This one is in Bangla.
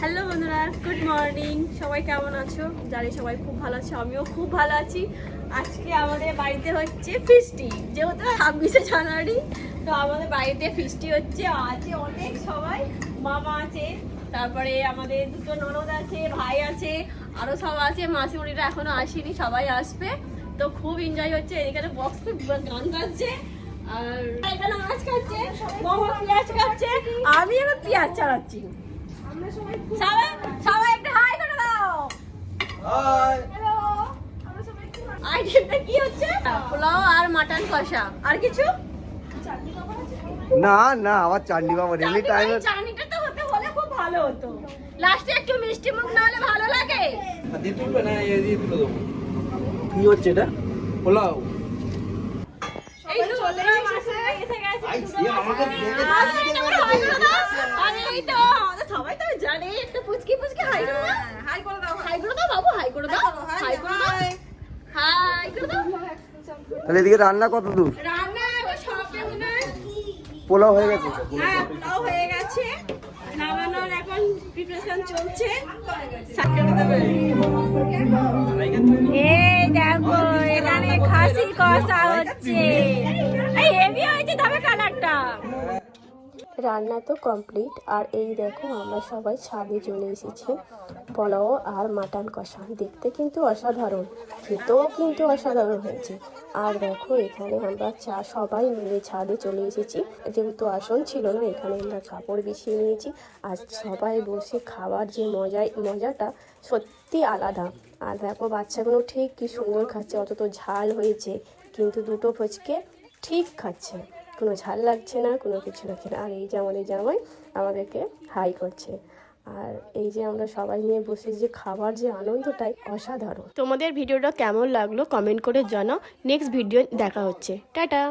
হ্যালো বন্ধুরা, গুড মর্নিং। সবাই কেমন আছো? জানি সবাই খুব ভালো আছো, আমিও খুব ভালো আছি। আজকে আমাদের বাড়িতে হচ্ছে ফিস্টি, যেহেতু 26শে জানুয়ারি, তো আমাদের বাড়িতে ফিস্টি হচ্ছে। আছে অনেক সবাই, মামা আছে, তারপরে আমাদের দুটো ননদ আছে, ভাই আছে, আরও সব আছে। মাসিমণিরা এখনো আসেনি, সবাই আসবে। তো খুব এনজয় হচ্ছে। এখানে বক্সে গান বাজছে, আর এখানে মাছ খাচ্ছে, মামা পেঁয়াজ খাচ্ছে, আমি এবার পেঁয়াজ চালাচ্ছি। সবাই সবাই একটু হাই করে দাও। Hi, hello. আমরা সবাই একটু আইটেমটা কি হচ্ছে? পোলাও আর মাটন কষা, আর কিছু? না না, আমার চাটনি বাবা এমনি টাইমে চাটনিটা তো হতে হলে খুব ভালো হতো। লাস্টে একটু মিষ্টি মুখ না হলে ভালো লাগে? দিয়ে তুলবে না, এই দিয়ে তুলে দেবো। কি হচ্ছে এটা? পোলাও। এই চলে মাসে এসে গেছে। আই সে আমাকে দেখে আরে এই তো আমাদের সবাই তো জানে, একটু পুচকি পুচকি হাই করে দাও। হাই করে দাও, হাই করে দাও বাবু, হাই করে দাও, হাই করে দাও, হাই করে দাও। তাহলে এদিকে রান্না কত দূর? রান্না এবার সবটা মনে হয় পোলাও হয়ে গেছে? হ্যাঁ, পোলাও হয়ে গেছে, নামানোর এখন প্রিপারেশন চলছে। এই দেখো এখানে খাসি কষা হচ্ছে, এই হেভি হয়েছে তবে কালারটা। রান্না তো কমপ্লিট, আর এই দেখো আমরা সবাই ছাদে চলে এসেছি। পোলাও আর মাটন কষা দেখতে কিন্তু অসাধারণ, খেতেও কিন্তু অসাধারণ হয়েছে। আর দেখো এখানে আমরা সবাই মিলে ছাদে চলে এসেছি, যেহেতু আসন ছিল না এখানে আমরা কাপড় বিছিয়ে নিয়েছি। আর সবাই বসে খাবার যে মজাটা সত্যি আলাদা। আর দেখো বাচ্চাগুলো ঠিক কি সুন্দর খাচ্ছে, অত তো ঝাল হয়েছে কিন্তু দুটো ফুচকে ঠিক খাচ্ছে, কোনো ঝাল লাগছে না, কোনো কিছু লাগছে না। আর এই যে আমাদের জামাই আমাদেরকে হাই করছে। আর এই যে আমরা সবাই নিয়ে বসে যে খাবার যে আনন্দটাই অসাধারণ। তোমাদের ভিডিওটা কেমন লাগলো কমেন্ট করে জানাও। নেক্সট ভিডিও দেখা হচ্ছে, টাটা।